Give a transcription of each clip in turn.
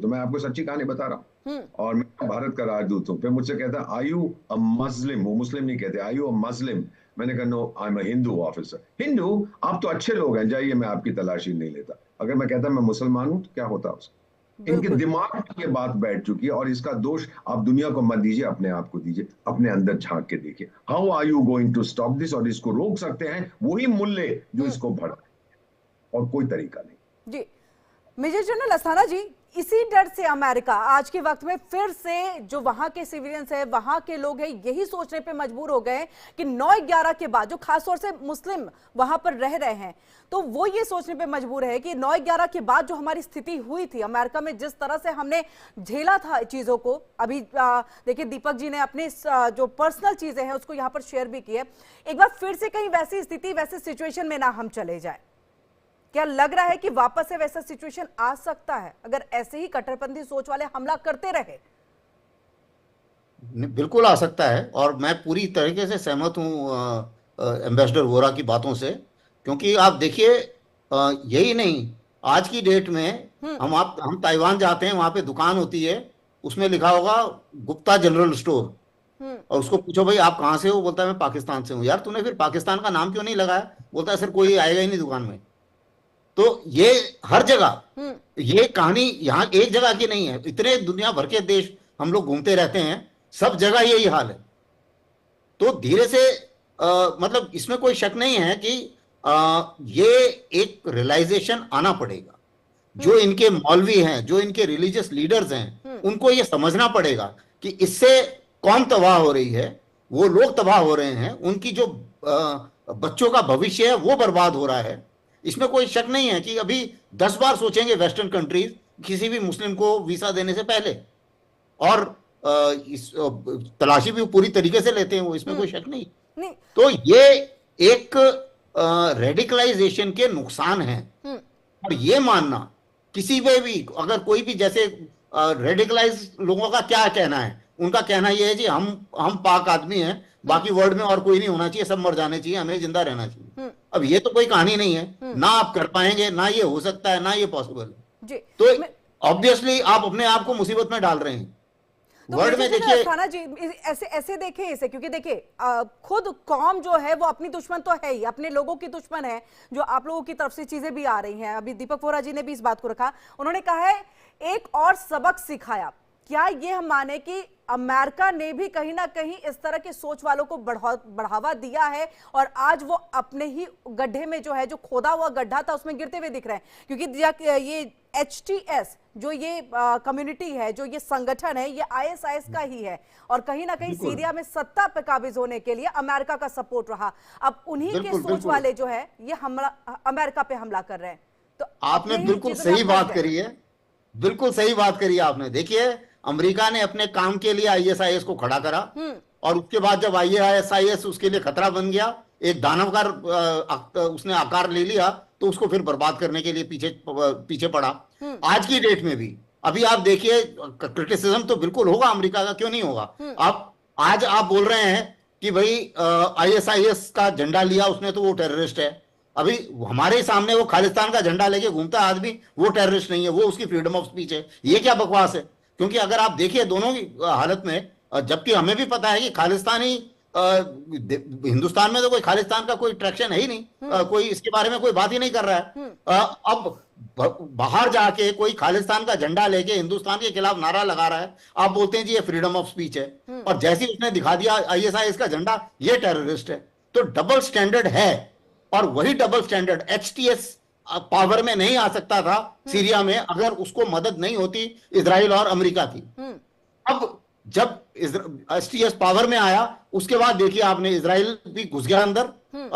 तो मैं आपको सच्ची कहानी बता रहा हूँ। और मैं भारत का राजदूत हूँ। फिर मुझसे कहता है, आर यू अ मस्लिम? वो मुस्लिम नहीं कहते, आर यू अ मस्लिम? मैंने कहा, no, I am a Hindu officer. Hindu? आप तो अच्छे लोग हैं, जाइए, मैं आपकी तलाशी नहीं लेता। अगर मैं कहता मैं मुसलमान हूं तो क्या होता उसका? इनके बिल्कुल। दिमाग में ये बात बैठ चुकी है, और इसका दोष आप दुनिया को मत दीजिए, अपने आप को दीजिए। अपने अंदर झांक के देखिए, how are you going to stop this? और इसको रोक सकते हैं वही मुल्ले जो हम्म। इसको भड़का, और कोई तरीका नहीं। जी। मेजर जनरल अस्थाना जी, इसी डर से अमेरिका आज के वक्त में फिर से जो वहां के सिविलियंस है, वहां के लोग हैं, यही सोचने पे मजबूर हो गए कि 9/11 के बाद जो खासतौर से मुस्लिम वहां पर रह रहे हैं, तो वो ये सोचने पे मजबूर है कि 9/11 के बाद जो हमारी स्थिति हुई थी अमेरिका में, जिस तरह से हमने झेला था चीजों को, अभी देखिए दीपक जी ने अपनी जो पर्सनल चीजें हैं उसको यहाँ पर शेयर भी की है, एक बार फिर से कहीं वैसी स्थिति, वैसे सिचुएशन में ना हम चले जाए। क्या लग रहा है कि वापस से वैसा सिचुएशन आ सकता है अगर ऐसे ही कट्टरपंथी सोच वाले हमला करते रहे? बिल्कुल आ सकता है, और मैं पूरी तरीके से सहमत हूँ एम्बेसडर वोरा की बातों से। क्योंकि आप देखिए, यही नहीं, आज की डेट में हम्म। हम ताइवान जाते हैं, वहां पे दुकान होती है, उसमें लिखा होगा गुप्ता जनरल स्टोर। हम्म। और उसको पूछो भाई आप कहाँ से हो, बोलता है मैं पाकिस्तान से हूँ। यार तूने फिर पाकिस्तान का नाम क्यों नहीं लगाया? बोलता है सर कोई आएगा ही नहीं दुकान में। तो ये हर जगह, हम्म। ये कहानी यहाँ एक जगह की नहीं है, इतने दुनिया भर के देश हम लोग घूमते रहते हैं, सब जगह यही हाल है। तो धीरे से मतलब इसमें कोई शक नहीं है कि ये एक रियलाइजेशन आना पड़ेगा। जो हम्म। इनके मौलवी हैं, जो इनके रिलीजियस लीडर्स हैं, हम्म। उनको ये समझना पड़ेगा कि इससे कौन तबाह हो रही है। वो लोग तबाह हो रहे हैं, उनकी जो बच्चों का भविष्य है वो बर्बाद हो रहा है। इसमें कोई शक नहीं है कि अभी 10 बार सोचेंगे वेस्टर्न कंट्रीज किसी भी मुस्लिम को वीसा देने से पहले। और इस तलाशी भी पूरी तरीके से लेते हैं वो, इसमें हम्म। कोई शक नहीं। नहीं। तो ये एक रेडिकलाइजेशन के नुकसान हैं। हम्म। और ये मानना, किसी पे भी अगर कोई भी, जैसे रेडिकलाइज लोगों का क्या कहना है, उनका कहना यह है जी हम पाक आदमी हैं, हम्म। बाकी वर्ल्ड में और कोई नहीं होना चाहिए, सब मर जाने चाहिए, हमें जिंदा रहना चाहिए। हम्म। अब ये तो कोई कहानी नहीं है। हम्म। ना आप कर पाएंगे, ना ये हो सकता है, ना ये पॉसिबल है। जी। तो मैं ऑब्वियसली आप अपने आप को मुसीबत में डाल रहे हैं। तो वर्ल्ड मेजर में जनरल देखिए, अस्थाना जी, ऐसे ऐसे देखें इसे, क्योंकि देखिए खुद कौम जो है वो अपनी दुश्मन तो है ही, अपने लोगों की दुश्मन है, जो आप लोगों की तरफ से चीजें भी आ रही हैं। अभी दीपक वोरा जी ने भी इस बात को रखा, उन्होंने कहा है एक और सबक सिखाया। क्या ये हम माने कि अमेरिका ने भी कहीं ना कहीं इस तरह के सोच वालों को बढ़ावा दिया है, और आज वो अपने ही गड्ढे में जो है, जो खोदा हुआ गड्ढा था उसमें गिरते हुए दिख रहे हैं? क्योंकि ये HTS जो ये कम्युनिटी है, जो ये संगठन है, ये ISIS का ही है, और कहीं ना कहीं बिल्कुल सीरिया में सत्ता पे काबिज होने के लिए अमेरिका का सपोर्ट रहा। अब उन्हीं के बिल्कुल सोच बिल्कुल वाले जो है ये हमला अमेरिका पे हमला कर रहे हैं, तो आपने अपने ही बिल्कुल चीजों में सही आप फंस बात गए। करी है। बिल्कुल सही बात करी आपने। देखिए, अमेरिका ने अपने काम के लिए ISIS को खड़ा करा, हम्म। और उसके बाद जब ISIS उसके लिए खतरा बन गया, एक दानव का उसने आकार ले लिया, तो उसको फिर बर्बाद करने के लिए पीछे पीछे पड़ा। हम्म। आज की डेट में भी अभी आप देखिए, क्रिटिसिज्म तो बिल्कुल होगा अमेरिका का, क्यों नहीं होगा। हम्म। आप आज आप बोल रहे हैं कि भाई ISIS का झंडा लिया उसने तो वो टेररिस्ट है। अभी हमारे सामने वो खालिस्तान का झंडा लेके घूमता है आदमी, वो टेररिस्ट नहीं है, वो उसकी फ्रीडम ऑफ स्पीच है। ये क्या बकवास है? क्योंकि अगर आप देखिए दोनों की हालत में, जबकि हमें भी पता है कि खालिस्तानी हिंदुस्तान में तो कोई खालिस्तान का कोई ट्रैक्शन है ही नहीं, हम्म। कोई इसके बारे में कोई बात ही नहीं कर रहा है। हम्म। अब बाहर जाके कोई खालिस्तान का झंडा लेके हिंदुस्तान के खिलाफ नारा लगा रहा है, आप बोलते हैं जी ये फ्रीडम ऑफ स्पीच है। हम्म। और जैसे ही उसने दिखा दिया ISIS का झंडा, ये टेररिस्ट है। तो डबल स्टैंडर्ड है। और वही डबल स्टैंडर्ड HTS पावर में नहीं आ सकता था हम्म। सीरिया में, अगर उसको मदद नहीं होती इजराइल और अमेरिका की। हम्म। अब जब HTS पावर में आया, उसके बाद देखिए आपने, इजराइल भी घुस गया अंदर, हम्म।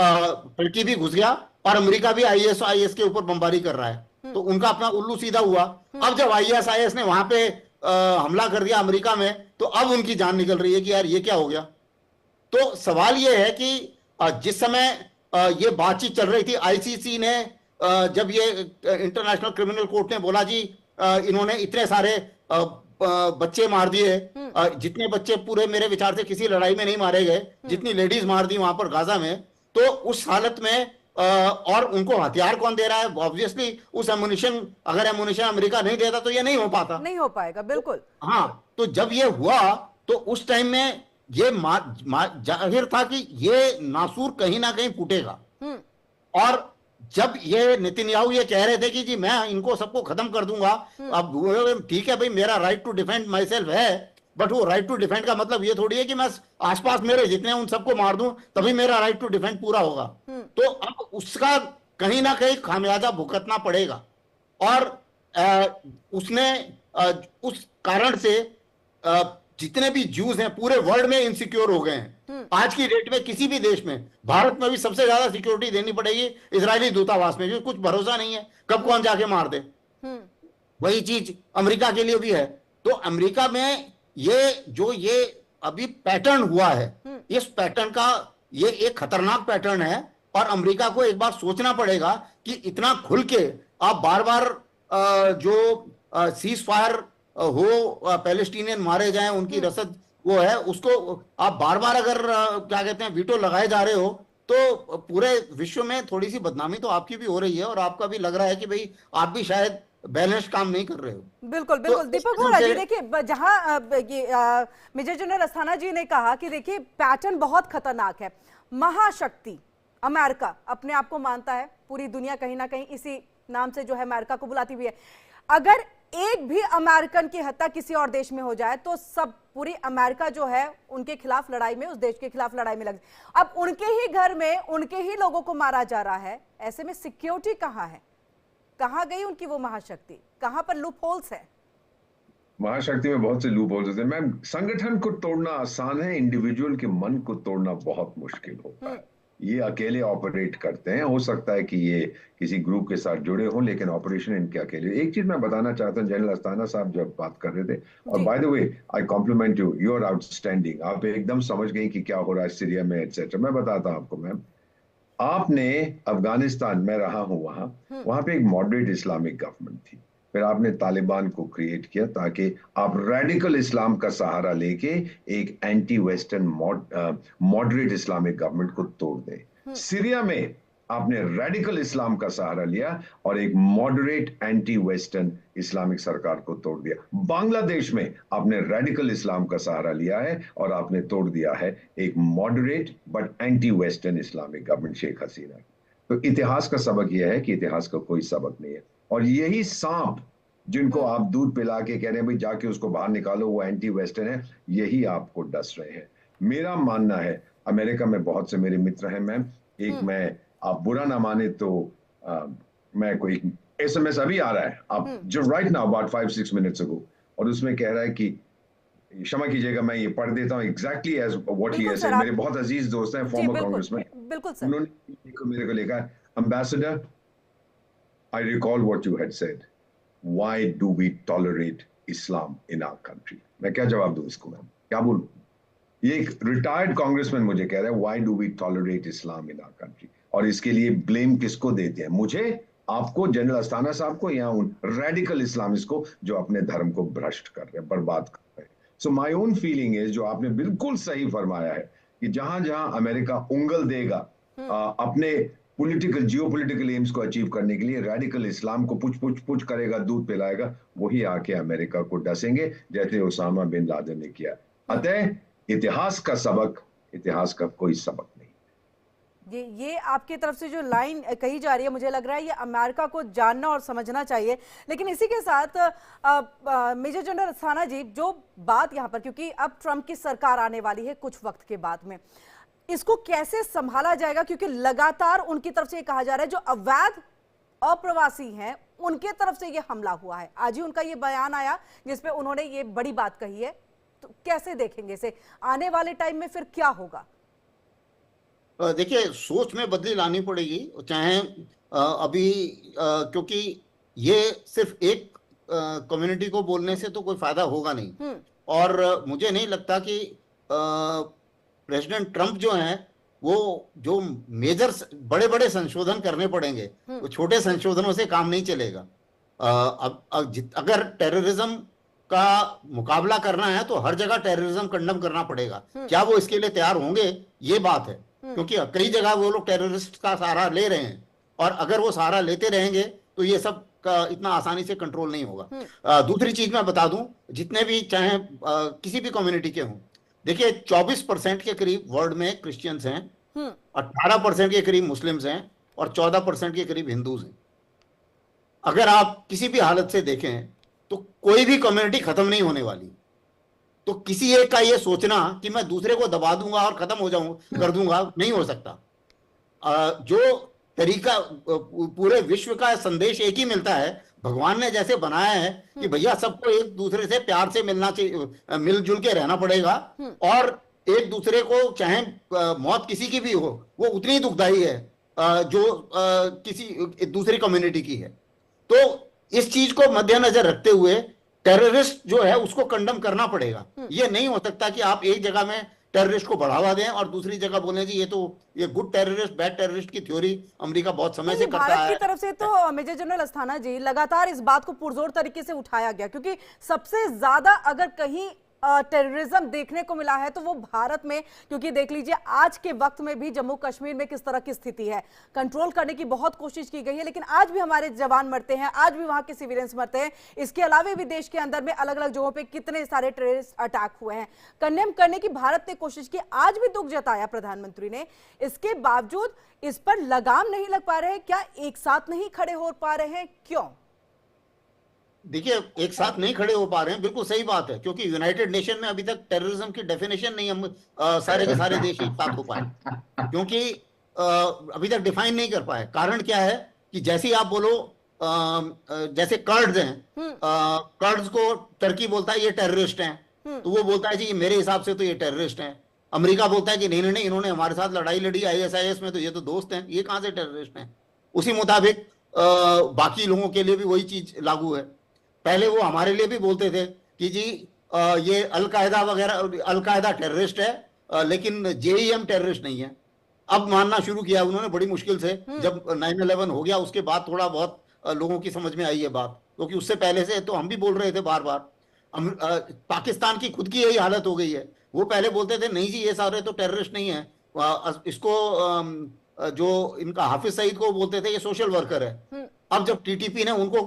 तुर्की भी घुस गया, और अमेरिका भी ISIS के ऊपर बमबारी कर रहा है। हम्म। तो उनका अपना उल्लू सीधा हुआ। हम्म। अब जब ISIS ने वहां पे हमला कर दिया अमेरिका में, तो अब उनकी जान निकल रही है कि यार ये क्या हो गया। तो सवाल ये है कि जिस समय ये बातचीत चल रही थी, ICC ने जब ये इंटरनेशनल क्रिमिनल कोर्ट ने बोला जी इन्होंने इतने सारे बच्चे मार दिए, हम्म। जितने बच्चे पूरे मेरे विचार से किसी लड़ाई में नहीं मारे गए, जितनी लेडीज मार दी वहां पर गाजा में, तो उस हालत में और उनको हथियार कौन दे रहा है? ऑब्वियसली उस एमुनिशन, अगर एमुनिशन अमेरिका नहीं देता तो ये नहीं हो पाता, नहीं हो पाएगा, बिल्कुल। हाँ। तो जब ये हुआ तो उस टाइम में ये जाहिर था कि ये नासूर कहीं ना कहीं फूटेगा। और जब ये नेतन्याहू ये कह रहे थे कि जी मैं इनको सबको खत्म कर दूंगा, अब ठीक है भाई, मेरा right to defend myself है, बट वो राइट टू डिफेंड का मतलब ये थोड़ी है कि मैं आसपास मेरे जितने उन सबको मार दूं तभी मेरा राइट टू डिफेंड पूरा होगा। तो अब उसका कहीं ना कहीं खामियाजा भुगतना पड़ेगा। और उसने उस कारण से जितने भी ज्यूज हैं पूरे वर्ल्ड में इनसिक्योर हो गए हैं। आज की डेट में किसी भी देश में, भारत में भी सबसे ज्यादा सिक्योरिटी देनी पड़ेगी इजरायली दूतावास में, क्योंकि कुछ भरोसा नहीं है कब कौन जाके मार दे। वही चीज अमेरिका के लिए भी है। तो अमेरिका में ये अभी पैटर्न हुआ है, इस पैटर्न का ये एक खतरनाक पैटर्न है। और अमेरिका को एक बार सोचना पड़ेगा कि इतना खुल के आप बार बार जो सीज फायर हो, पैलेस्टीनियन मारे जाएं, उनकी रसद वो है, उसको आप बार बार अगर क्या कहते हैं वीटो लगाए जा रहे हो तो पूरे विश्व में थोड़ी सी बदनामी तो आपकी भी हो रही है, और आपका भी लग रहा है कि भाई आप भी शायद बैलेंस काम नहीं कर रहे हो। बिल्कुल बिल्कुल। दीपक वोरा जी, देखिए जहां मेजर जनरल अस्थाना जी ने कहा कि देखिए पैटर्न बहुत खतरनाक है, महाशक्ति अमेरिका अपने आप को मानता है, पूरी दुनिया कहीं ना कहीं इसी नाम से जो है अमेरिका को बुलाती भी है। अगर एक भी अमेरिकन की हत्या किसी और देश में हो जाए तो सब पूरी अमेरिका जो है उनके खिलाफ लड़ाई में, उस देश के खिलाफ लड़ाई में लग। अब उनके ही घर में उनके ही लोगों को मारा जा रहा है, ऐसे में सिक्योरिटी कहां है? कहां गई उनकी वो महाशक्ति? कहां पर लूप होल्स है? महाशक्ति में बहुत से लूप होल्स होते हैं मैम। संगठन को तोड़ना आसान है, इंडिविजुअल के मन को तोड़ना बहुत मुश्किल होता है। ये अकेले ऑपरेट करते हैं, हो सकता है कि ये किसी ग्रुप के साथ जुड़े हों, लेकिन ऑपरेशन इनके अकेले। एक चीज मैं बताना चाहता हूँ, जनरल अस्थाना साहब जब बात कर रहे थे, और by the way I compliment you, you are outstanding. आप एकदम समझ गई कि क्या हो रहा है सीरिया में एटसेट्रा। मैं बताता हूँ आपको मैम, आपने अफगानिस्तान में रहा हूं, वहां पे एक मॉडरेट इस्लामिक गवर्नमेंट थी, फिर आपने तालिबान को क्रिएट किया ताकि आप रेडिकल इस्लाम का सहारा लेके एक anti western moderate Islamic government को तोड़ दें। सीरिया में आपने रेडिकल इस्लाम का सहारा लिया और एक मॉडरेट एंटी वेस्टर्न इस्लामिक सरकार को तोड़ दिया। बांग्लादेश में आपने रेडिकल इस्लाम का सहारा लिया है और आपने तोड़ दिया है एक moderate but anti western Islamic government, Sheikh Hasina. तो इतिहास का सबक यह है कि इतिहास का कोई सबक नहीं है। और यही सांप जिनको आप दूध पिला के कह रहे हैं भाई जाके उसको बाहर निकालो, वो एंटी वेस्टर्न है, यही आपको डस रहे हैं। मेरा मानना है, अमेरिका में बहुत से मेरे मित्र हैं मैम, एक मैं, आप बुरा ना माने तो मैं कोई SMS अभी आ रहा है आप जो right now about 5-6 minutes ago, और उसमें कह रहा है कि क्षमा कीजिएगा मैं ये पढ़ देता हूँ exactly as what he has. मेरे बहुत अजीज दोस्त हैं फॉर्मर कांग्रेसमैन, बिल्कुल सर, उन्होंने मेरे को लिखा, ambassador I recall what you had said. Why do we tolerate Islam in our country? मैं क्या जवाब दूं इसको मैम, क्या बोलूं? ये एक रिटायर्ड कांग्रेसमैन मुझे कह रहा है why do we tolerate Islam in our country? और इसके लिए ब्लेम किसको देते हैं? मुझे, आपको, जनरल अस्थाना साहब को, या उन रेडिकल इस्लामिस्ट को जो अपने धर्म को भ्रष्ट कर रहे हैं, बर्बाद कर रहे हैं। So my own feeling is, जो आपने बिल्कुल सही फरमाया है कि जहां जहां अमेरिका उंगल देगा अपने पॉलिटिकल जियोपॉलिटिकल एम्स को अचीव करने के लिए, रेडिकल इस्लाम को पुछ करेगा, दूध पिलाएगा, वही आके अमेरिका को डसेंगे जैसे उसामा बिन लादेन ने किया। अतः इतिहास का सबक, इतिहास का कोई सबक नहीं। ये आपकी तरफ से जो लाइन कही जा रही है, मुझे लग रहा है ये अमेरिका को जानना और समझना चाहिए। लेकिन इसी के साथ मेजर जनरल अस्थाना जी, जो बात यहाँ पर, क्योंकि अब ट्रंप की सरकार आने वाली है कुछ वक्त के बाद में, इसको कैसे संभाला जाएगा? क्योंकि लगातार उनकी तरफ से ये कहा जा रहा है जो अवैध अप्रवासी हैं उनके तरफ से ये हमला हुआ है। आज ही उनका ये बयान आया जिसपे उन्होंने ये बड़ी बात कही है। तो कैसे देखेंगे इसे, आने वाले टाइम में फिर क्या होगा? देखिए, सोच में बदली लानी पड़ेगी, चाहे अभी क्योंकि ये सिर्फ एक कम्युनिटी को बोलने से तो कोई फायदा होगा नहीं। और मुझे नहीं लगता कि प्रेसिडेंट ट्रंप जो हैं वो जो मेजर बड़े बड़े संशोधन करने पड़ेंगे, वो छोटे संशोधनों से काम नहीं चलेगा। अगर टेररिज्म का मुकाबला करना है तो हर जगह टेररिज्म कंडम करना पड़ेगा। क्या वो इसके लिए तैयार होंगे, ये बात है। क्योंकि कई जगह वो लोग टेररिस्ट का सहारा ले रहे हैं, और अगर वो सहारा लेते रहेंगे तो ये सब का इतना आसानी से कंट्रोल नहीं होगा। दूसरी चीज मैं बता दूं, जितने भी चाहे किसी भी कम्युनिटी के हों, देखिए 24% के करीब वर्ल्ड में क्रिश्चियंस हैं, 18% के करीब मुस्लिम्स हैं, और 14% के करीब हिंदूज हैं। अगर आप किसी भी हालत से देखें तो कोई भी कम्युनिटी खत्म नहीं होने वाली। तो किसी एक का ये सोचना कि मैं दूसरे को दबा दूंगा और खत्म हो जाऊं कर दूंगा, नहीं हो सकता। जो तरीका पूरे विश्व का संदेश एक ही मिलता है, भगवान ने जैसे बनाया है कि भैया सबको एक दूसरे से प्यार से मिलना चाहिए, मिलजुल के रहना पड़ेगा, और एक दूसरे को चाहे मौत किसी की भी हो वो उतनी दुखदाई है जो किसी दूसरी कम्युनिटी की है। तो इस चीज को मद्देनजर रखते हुए टेररिस्ट जो है उसको कंडम करना पड़ेगा। ये नहीं हो सकता कि आप एक जगह में टेररिस्ट को बढ़ावा दें और दूसरी जगह बोलें जी ये गुड टेररिस्ट बैड टेररिस्ट की थ्योरी अमेरिका बहुत समय से करता है। भारत की तरफ से तो मेजर जनरल अस्थाना जी लगातार इस बात को पुरजोर तरीके से उठाया गया, क्योंकि सबसे ज्यादा अगर कहीं टेररिज्म देखने को मिला है तो वो भारत में, क्योंकि देख लीजिए आज के वक्त में भी जम्मू कश्मीर में किस तरह की स्थिति है। कंट्रोल करने की बहुत कोशिश की गई है, लेकिन आज भी हमारे जवान मरते हैं, आज भी वहां के सिविलियंस मरते हैं। इसके अलावा भी देश के अंदर में अलग अलग जगहों पे कितने सारे टेररिस्ट अटैक हुए हैं। कंडेम करने की भारत ने कोशिश की, आज भी दुख जताया प्रधानमंत्री ने, इसके बावजूद इस पर लगाम नहीं लग पा रहे। क्या एक साथ नहीं खड़े हो पा रहे हैं, क्यों? देखिए, एक साथ नहीं खड़े हो पा रहे हैं, बिल्कुल सही बात है, क्योंकि यूनाइटेड नेशन में अभी तक टेररिज्म की डेफिनेशन नहीं हम सारे के सारे देश एक साथ हो पाए, क्योंकि अभी तक डिफाइन नहीं कर पाए। कारण क्या है कि जैसे ही आप बोलो जैसे कर्ड्स हैं, कर्ड्स को टर्की बोलता है ये टेररिस्ट हैं, तो वो बोलता है जी मेरे हिसाब से तो ये टेररिस्ट हैं। अमेरिका बोलता है कि नहीं नहीं, इन्होंने हमारे साथ लड़ाई लड़ी ISIS में, तो ये तो दोस्त हैं, ये कहां से टेररिस्ट हैं। उसी मुताबिक बाकी लोगों के लिए भी वही चीज लागू है। पहले वो हमारे लिए भी बोलते थे कि जी ये अलकायदा वगैरह, अलकायदा टेररिस्ट है, लेकिन JEM टेररिस्ट नहीं है। अब मानना शुरू किया उन्होंने बड़ी मुश्किल से, जब 9/11 हो गया उसके बाद थोड़ा बहुत लोगों की समझ में आई है बात, क्योंकि उससे पहले से तो हम भी बोल रहे थे बार बार। पाकिस्तान की खुद की यही हालत हो गई है। वो पहले बोलते थे नहीं जी ये सारे तो टेररिस्ट नहीं है, इसको जो इनका हाफिज सईद को बोलते थे ये सोशल वर्कर है। अब जब TTP ने उनको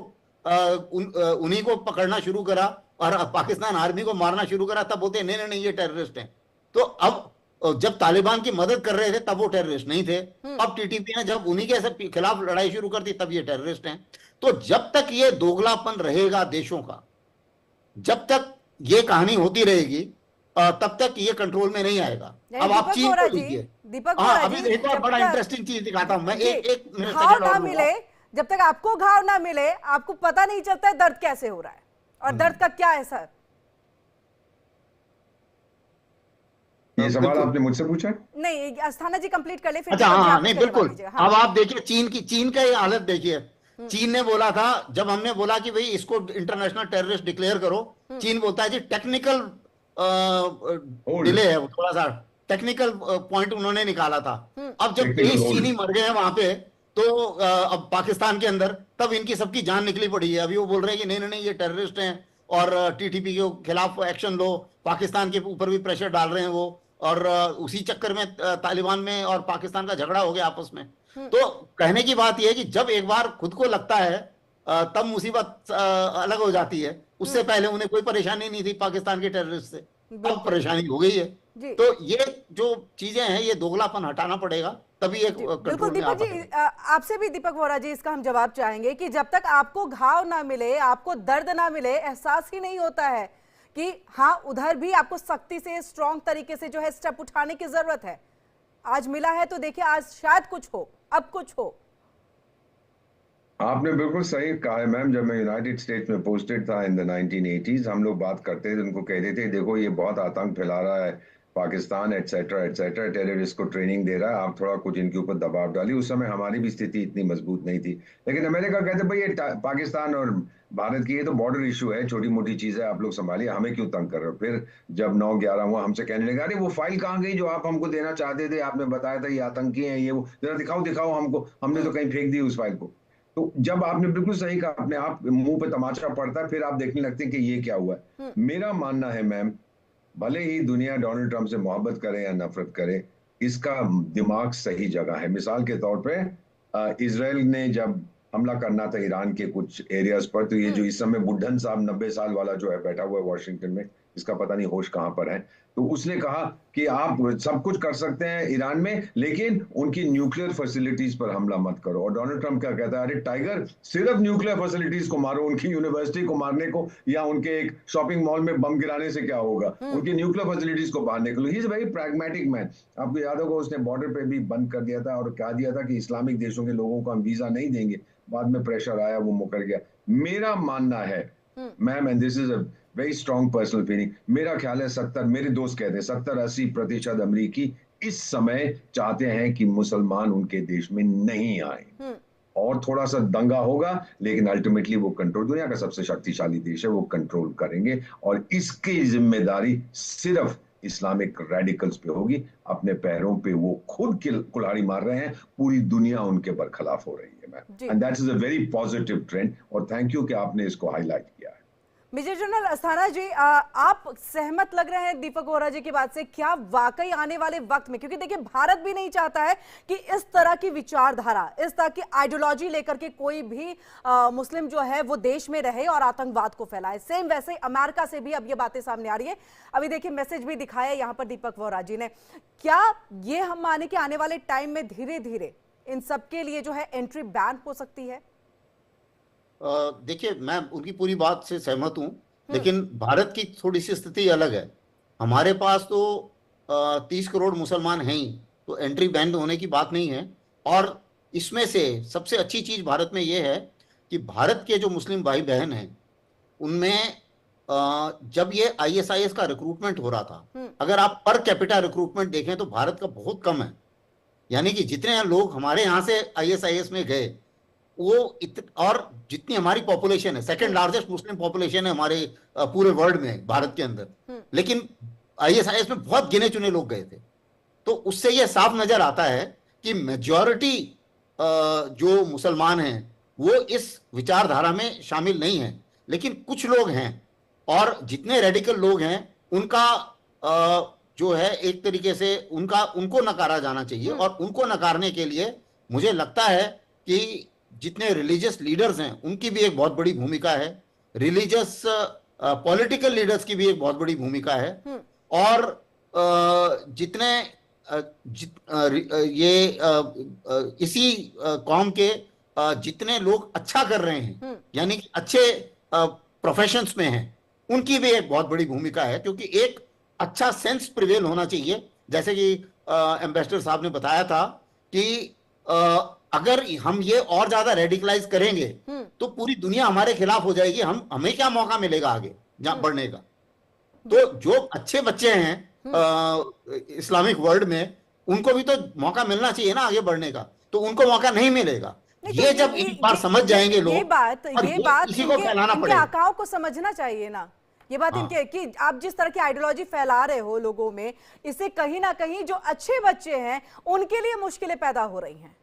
उन्हीं को पकड़ना शुरू करा और पाकिस्तान आर्मी को मारना शुरू करा, तब बोलते नहीं नहीं ये टेररिस्ट हैं। तो अब जब तालिबान की मदद कर रहे थे तब वो टेररिस्ट नहीं थे, अब TTP ने जब उन्हीं के खिलाफ लड़ाई शुरू कर दी तब ये टेररिस्ट हैं। तो जब तक ये दोगलापन रहेगा देशों का, जब तक ये कहानी होती रहेगी, तब तक ये कंट्रोल में नहीं आएगा। अब आप चीन को लीजिए, अभी एक और बड़ा इंटरेस्टिंग चीज दिखाता हूं मैं, एक मिनट ना मिले, जब तक आपको घाव ना मिले आपको पता नहीं चलता है दर्द कैसे हो रहा है और दर्द का क्या है। सर ये सवाल आपने मुझसे पूछा? नहीं, अस्थाना जी कंप्लीट कर ले फिर। अच्छा हाँ नहीं बिल्कुल। अब आप देखिए चीन का ये हालत देखिए। चीन ने बोला था, जब हमने बोला कि भाई इसको इंटरनेशनल टेररिस्ट डिक्लेयर करो, चीन बोलता है जी टेक्निकल डिले है, थोड़ा सा टेक्निकल पॉइंट उन्होंने निकाला था। अब जब 23 चीनी मर गए हैं वहां पे, तो अब पाकिस्तान के अंदर, तब इनकी सबकी जान निकली पड़ी है। अभी वो बोल रहे हैं कि नहीं नहीं ये टेररिस्ट हैं और TTP के खिलाफ एक्शन लो, पाकिस्तान के ऊपर भी प्रेशर डाल रहे हैं वो, और उसी चक्कर में तालिबान में और पाकिस्तान का झगड़ा हो गया आपस में। तो कहने की बात यह है कि जब एक बार खुद को लगता है तब मुसीबत अलग हो जाती है। उससे पहले उन्हें कोई परेशानी नहीं थी पाकिस्तान के टेररिस्ट से, अब परेशानी हो गई है। तो ये जो चीजें हैं ये दोगलापन हटाना पड़ेगा, तभी एक बिल्कुल। दीपक जी, आपसे भी दीपक वोरा जी इसका हम जवाब चाहेंगे कि जब तक आपको घाव ना मिले, आपको दर्द ना मिले, एहसास ही नहीं होता है कि हाँ उधर भी आपको सख्ती से स्ट्रॉन्ग तरीके से जो है स्टेप उठाने की जरूरत है। आज मिला है तो देखिए आज शायद कुछ हो, अब कुछ हो। आपने बिल्कुल सही कहा है मैम। जब मैं यूनाइटेड स्टेट्स में पोस्टेड था इन द 1980s, हम लोग बात करते थे, उनको कहते थे देखो ये बहुत आतंक फैला रहा है पाकिस्तान, एटसेट्रा एटसेट्रा, टेररिस्ट को ट्रेनिंग दे रहा है, आप थोड़ा कुछ इनके ऊपर दबाव डालिए। उस समय हमारी भी स्थिति इतनी मजबूत नहीं थी, लेकिन अमेरिका कहते भाई ये पाकिस्तान और भारत की ये तो बॉर्डर इशू है, छोटी मोटी चीज है, आप लोग संभालिए, हमें क्यों तंग कर रहे हो। फिर जब 9/11 हुआ, हमसे कहने लगा अरे वो फाइल कहाँ गई जो आप हमको देना चाहते थे, आपने बताया था ये आतंकी है, ये वो, जरा दिखाओ हमको, हमने तो कहीं फेंक दी उस फाइल को। तो जब आपने बिल्कुल सही कहा, अपने आप मुंह पे तमाचा पड़ता है, फिर आप देखने लगते हैं कि ये क्या हुआ है। मेरा मानना है मैम, भले ही दुनिया डोनाल्ड ट्रंप से मोहब्बत करे या नफरत करे, इसका दिमाग सही जगह है। मिसाल के तौर पे इजराइल ने जब हमला करना था ईरान के कुछ एरियाज पर, तो ये जो इस समय बुढ़न साहब 90 साल वाला जो है बैठा हुआ है वॉशिंगटन में, इसका पता नहीं होश कहां पर है, तो उसने कहा कि आप सब कुछ कर सकते हैं ईरान में, लेकिन उनकी न्यूक्लियर फैसिलिटीज पर हमला मत करो। और डोनाल्ड ट्रंप क्या कहता है, अरे टाइगर, सिर्फ न्यूक्लियर फैसिलिटीज को मारो, उनकी यूनिवर्सिटी को मारने को या उनके एक शॉपिंग मॉल में बम गिराने से क्या होगा, उनकी न्यूक्लियर फैसिलिटीज को बाहर निकलो। He is very pragmatic man. आपको याद होगा उसने बॉर्डर पे भी बंद कर दिया था और कहा दिया था कि इस्लामिक देशों के लोगों को हम वीजा नहीं देंगे। बाद में प्रेशर आया, वो मुकर गया। मेरा मानना है ma'am, and this is a very strong personal feeling, मेरा ख्याल है 70, मेरे दोस्त कहते हैं 70-80% अमरीकी इस समय चाहते हैं कि मुसलमान उनके देश में नहीं आए। और थोड़ा सा दंगा होगा, लेकिन अल्टीमेटली वो कंट्रोल, दुनिया का सबसे शक्तिशाली देश है, वो कंट्रोल करेंगे। और इसकी जिम्मेदारी सिर्फ इस्लामिक रेडिकल्स पे होगी। अपने पैरों पे वो खुद कुल्हाड़ी मार रहे हैं, पूरी दुनिया उनके बरखिलाफ हो रही है ma'am. And that is a very positive trend, और थैंक यू कि आपने इसको हाईलाइट किया है। मेजर जनरल अस्थाना जी, आप सहमत लग रहे हैं दीपक वोरा जी की बात से? क्या वाकई आने वाले वक्त में, क्योंकि देखिए भारत भी नहीं चाहता है कि इस तरह की विचारधारा, इस तरह की आइडियोलॉजी लेकर के कोई भी मुस्लिम जो है वो देश में रहे और आतंकवाद को फैलाए। सेम वैसे ही अमेरिका से भी अब ये बातें सामने आ रही है। अभी देखिए मैसेज भी दिखाया यहाँ पर दीपक वोरा जी ने। क्या ये हम माने कि आने वाले टाइम में धीरे धीरे इन सबके लिए जो है एंट्री बैन हो सकती है? देखिए, मैं उनकी पूरी बात से सहमत हूं, लेकिन भारत की थोड़ी सी स्थिति अलग है। हमारे पास तो 30 करोड़ मुसलमान हैं ही, तो एंट्री बैन होने की बात नहीं है। और इसमें से सबसे अच्छी चीज भारत में यह है कि भारत के जो मुस्लिम भाई बहन हैं उनमें जब ये ISIS का रिक्रूटमेंट हो रहा था, अगर आप पर कैपिटा रिक्रूटमेंट देखें तो भारत का बहुत कम है। यानी कि जितने लोग हमारे यहाँ से ISIS में गए वो और जितनी हमारी पॉपुलेशन है, सेकंड लार्जेस्ट मुस्लिम पॉपुलेशन है हमारे पूरे वर्ल्ड में, भारत के अंदर, लेकिन ISIS में बहुत गिने चुने लोग गए थे। तो उससे यह साफ नजर आता है कि मेजॉरिटी जो मुसलमान हैं वो इस विचारधारा में शामिल नहीं है, लेकिन कुछ लोग हैं। और जितने रेडिकल लोग हैं उनका जो है एक तरीके से उनको नकारा जाना चाहिए। और उनको नकारने के लिए मुझे लगता है कि जितने रिलीजियस लीडर्स हैं उनकी भी एक बहुत बड़ी भूमिका है, रिलीजियस पॉलिटिकल लीडर्स की भी एक बहुत बड़ी भूमिका है। और इसी कौम के जितने लोग अच्छा कर रहे हैं, यानी कि अच्छे प्रोफेशंस में हैं, उनकी भी एक बहुत बड़ी भूमिका है। क्योंकि एक अच्छा सेंस प्रिवेल होना चाहिए, जैसे कि एम्बेसडर साहब ने बताया था कि अगर हम ये और ज्यादा रेडिकलाइज करेंगे तो पूरी दुनिया हमारे खिलाफ हो जाएगी, हमें क्या मौका मिलेगा आगे जहां बढ़ने का। तो जो अच्छे बच्चे हैं इस्लामिक वर्ल्ड में, उनको भी तो मौका मिलना चाहिए ना आगे बढ़ने का, तो उनको मौका नहीं मिलेगा। ये जब एक बार समझ जाएंगे लोग, ये बात इसी को फैलाना पड़ेगा। आकाओं को समझना चाहिए ना, ये बात इनके कि आप जिस तरह की आइडियोलॉजी फैला रहे हो लोगों में, इससे कहीं ना कहीं जो अच्छे बच्चे हैं उनके लिए मुश्किलें पैदा हो रही हैं।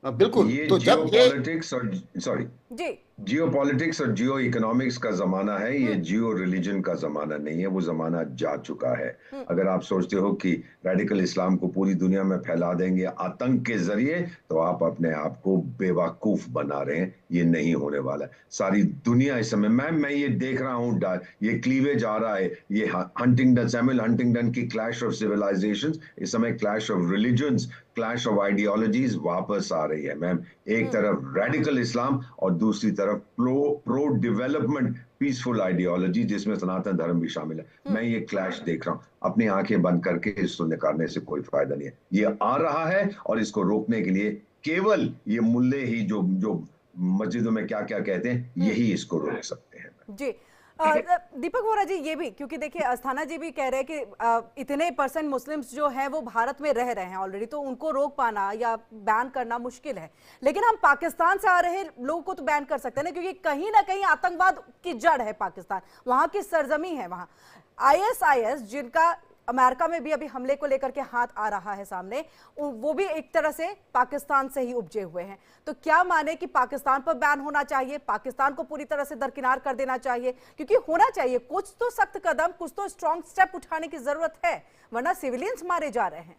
बिल्कुल। ये तो जब जियोपॉलिटिक्स और जी जियोपॉलिटिक्स और जियो इकोनॉमिक्स का जमाना है, ये जियो रिलीजन का जमाना नहीं है। वो जमाना जा चुका है। अगर आप सोचते हो कि रेडिकल इस्लाम को पूरी दुनिया में फैला देंगे आतंक के जरिए, तो आप अपने आप को बेवकूफ बना रहे हैं। ये नहीं होने वाला है। सारी दुनिया इस समय, मैं ये देख रहा हूँ, ये क्लीवेज आ रहा है, ये सैमुअल हंटिंगटन की क्लैश ऑफ सिविलाइजेशंस, इस समय clash of religions, clash of ideologies वापस आ रही है मैम। एक तरफ रेडिकल इस्लाम और दूसरी तरफ प्रो डेवलपमेंट पीसफुल आइडियोलॉजी, जिसमें सनातन धर्म भी शामिल है। मैं ये क्लैश देख रहा हूं। अपनी आंखें बंद करके इसको निकालने से कोई फायदा नहीं है। ये आ रहा है और इसको रोकने के लिए केवल ये मुल्ले ही जो मस्जिदों में क्या क्या कहते हैं, यही इसको रोक सकते हैं। जी दीपक वोरा जी, ये भी क्योंकि देखिए अस्थाना जी भी कह रहे हैं कि इतने % मुस्लिम्स जो हैं वो भारत में रह रहे हैं ऑलरेडी, तो उनको रोक पाना या बैन करना मुश्किल है। लेकिन हम पाकिस्तान से आ रहे लोगों को तो बैन कर सकते हैं ना, क्योंकि कहीं ना कहीं आतंकवाद की जड़ है पाकिस्तान, वहां की सरजमी है। वहां ISIS जिनका अमेरिका में भी अभी हमले को लेकर के हाथ आ रहा है सामने, वो भी एक तरह से पाकिस्तान से ही उपजे हुए हैं। तो क्या माने कि पाकिस्तान पर बैन होना चाहिए, पाकिस्तान को पूरी तरह से दरकिनार कर देना चाहिए? क्योंकि होना चाहिए, कुछ तो सख्त कदम, कुछ तो स्ट्रॉन्ग स्टेप उठाने की जरूरत है, वरना सिविलियंस मारे जा रहे हैं।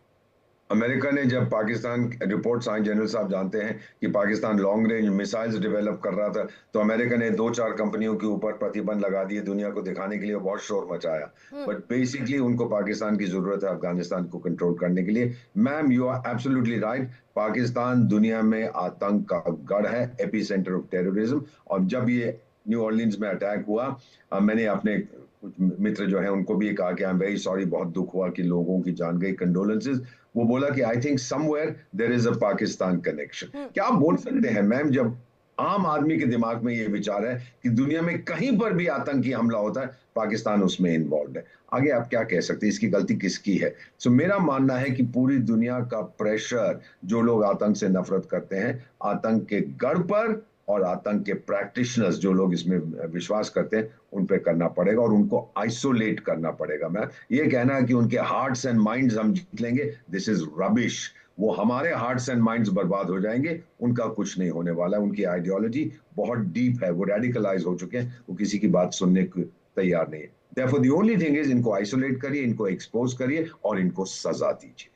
अमेरिका ने जब पाकिस्तान रिपोर्ट्स आई, जनरल साहब जानते हैं कि Pakistan long range missiles develop कर रहा था, तो अमेरिका ने 2-4 कंपनियों के ऊपर प्रतिबंध लगा दिए, दुनिया को दिखाने के लिए बहुत शोर मचाया। बट बेसिकली उनको पाकिस्तान की जरूरत है अफगानिस्तान को कंट्रोल करने के लिए। Ma'am, you are absolutely right, Pakistan दुनिया में आतंक का गढ़ है, एपी सेंटर ऑफ टेररिज्म। और जब ये न्यू ऑर्लिन्स में अटैक हुआ, मैंने अपने कुछ मित्र जो है उनको भी कहा कि आई एम वेरी सॉरी, बहुत दुख हुआ कि लोगों की जान गई, कंडोलेंसेस। वो बोला कि I think somewhere there is a Pakistan connection. क्या आप बोल सकते हैं मैम, जब आम आदमी के दिमाग में ये विचार है कि दुनिया में कहीं पर भी आतंकी हमला होता है, पाकिस्तान उसमें इन्वॉल्व है, आगे आप क्या कह सकते हैं, इसकी गलती किसकी है? सो मेरा मानना है कि पूरी दुनिया का प्रेशर, जो लोग आतंक से नफरत करते हैं, आतंक के गढ़ पर और आतंक के प्रैक्टिशनर्स, जो लोग इसमें विश्वास करते हैं, उन पे करना पड़ेगा और उनको आइसोलेट करना पड़ेगा। मैं ये कहना है कि उनके हार्ट्स एंड माइंड्स हम जीत लेंगे, दिस इज रबिश। वो हमारे हार्ट्स एंड माइंड्स बर्बाद हो जाएंगे, उनका कुछ नहीं होने वाला है। उनकी आइडियोलॉजी बहुत डीप है, वो रेडिकलाइज हो चुके हैं, वो किसी की बात सुनने को तैयार नहीं है। Therefore, the only thing is, इनको आइसोलेट करिए, इनको एक्सपोज करिए और इनको सजा दीजिए।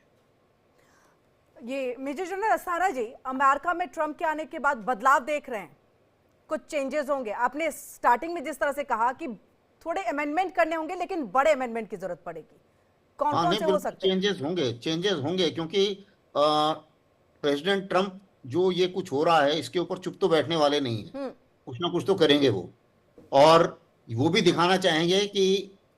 ये मेजर जनरल अस्थाना जी, अमेरिका में ट्रंप के आने के बाद बदलाव देख रहे हैं, कुछ चेंजेस होंगे? आपने स्टार्टिंग में जिस तरह से कहा कि थोड़े अमेंडमेंट करने होंगे, लेकिन बड़े अमेंडमेंट की जरूरत पड़ेगी, कौन कौन से हो सकते हैं? चेंजेस होंगे क्योंकि प्रेसिडेंट ट्रंप जो ये कुछ हो रहा है इसके ऊपर चुप तो बैठने वाले नहीं है, कुछ ना कुछ तो करेंगे वो। और वो भी दिखाना चाहेंगे कि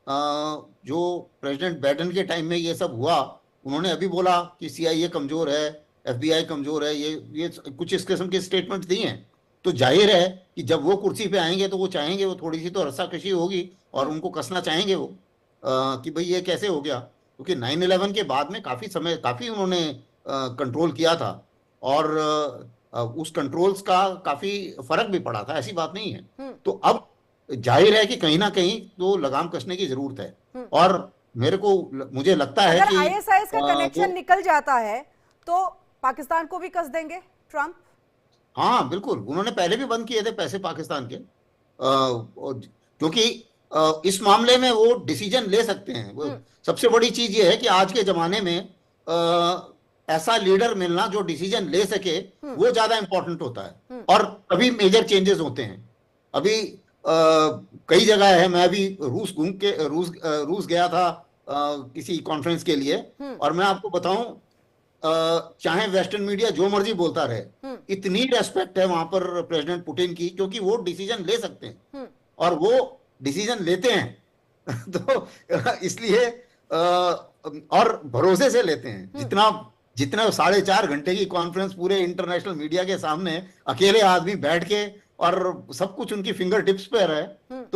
जो प्रेसिडेंट बाइडेन के टाइम में ये सब हुआ, उन्होंने अभी बोला कि CIA कमजोर है, FBI कमजोर है, ये कुछ इस किस्म के स्टेटमेंट दिए हैं। तो जाहिर है कि जब वो कुर्सी पे आएंगे तो वो चाहेंगे, वो थोड़ी सी तो रस्साकशी होगी और उनको कसना चाहेंगे वो कि भाई ये कैसे हो गया। क्योंकि 9/11 के बाद में काफी उन्होंने कंट्रोल किया था और उस कंट्रोल्स का काफी फर्क भी पड़ा था, ऐसी बात नहीं है। तो अब जाहिर है कि कहीं ना कहीं तो लगाम कसने की जरूरत है। और मुझे लगता है कि ISIS का कनेक्शन निकल जाता है तो पाकिस्तान को भी कस देंगे ट्रंप? हाँ बिल्कुल, उन्होंने पहले भी बंद किए थे पैसे पाकिस्तान के, क्योंकि इस मामले में वो डिसीजन ले सकते हैं। सबसे बड़ी चीज ये है कि आज के जमाने में ऐसा लीडर मिलना जो डिसीजन ले सके, वो ज्यादा इंपॉर्टेंट होता है। और तभी मेजर चेंजेस होते हैं। अभी कई जगह है, मैं अभी रूस गया था किसी कॉन्फ्रेंस के लिए, और मैं आपको बताऊं, चाहे वेस्टर्न मीडिया जो मर्जी बोलता रहे, इतनी रेस्पेक्ट है वहां पर प्रेसिडेंट पुतिन की, क्योंकि वो डिसीजन ले सकते हैं और वो डिसीजन लेते हैं। तो इसलिए और भरोसे से लेते हैं। जितना 4.5 घंटे की कॉन्फ्रेंस पूरे इंटरनेशनल मीडिया के सामने अकेले आदमी बैठ के, और सब कुछ उनकी फिंगर टिप्स पे है।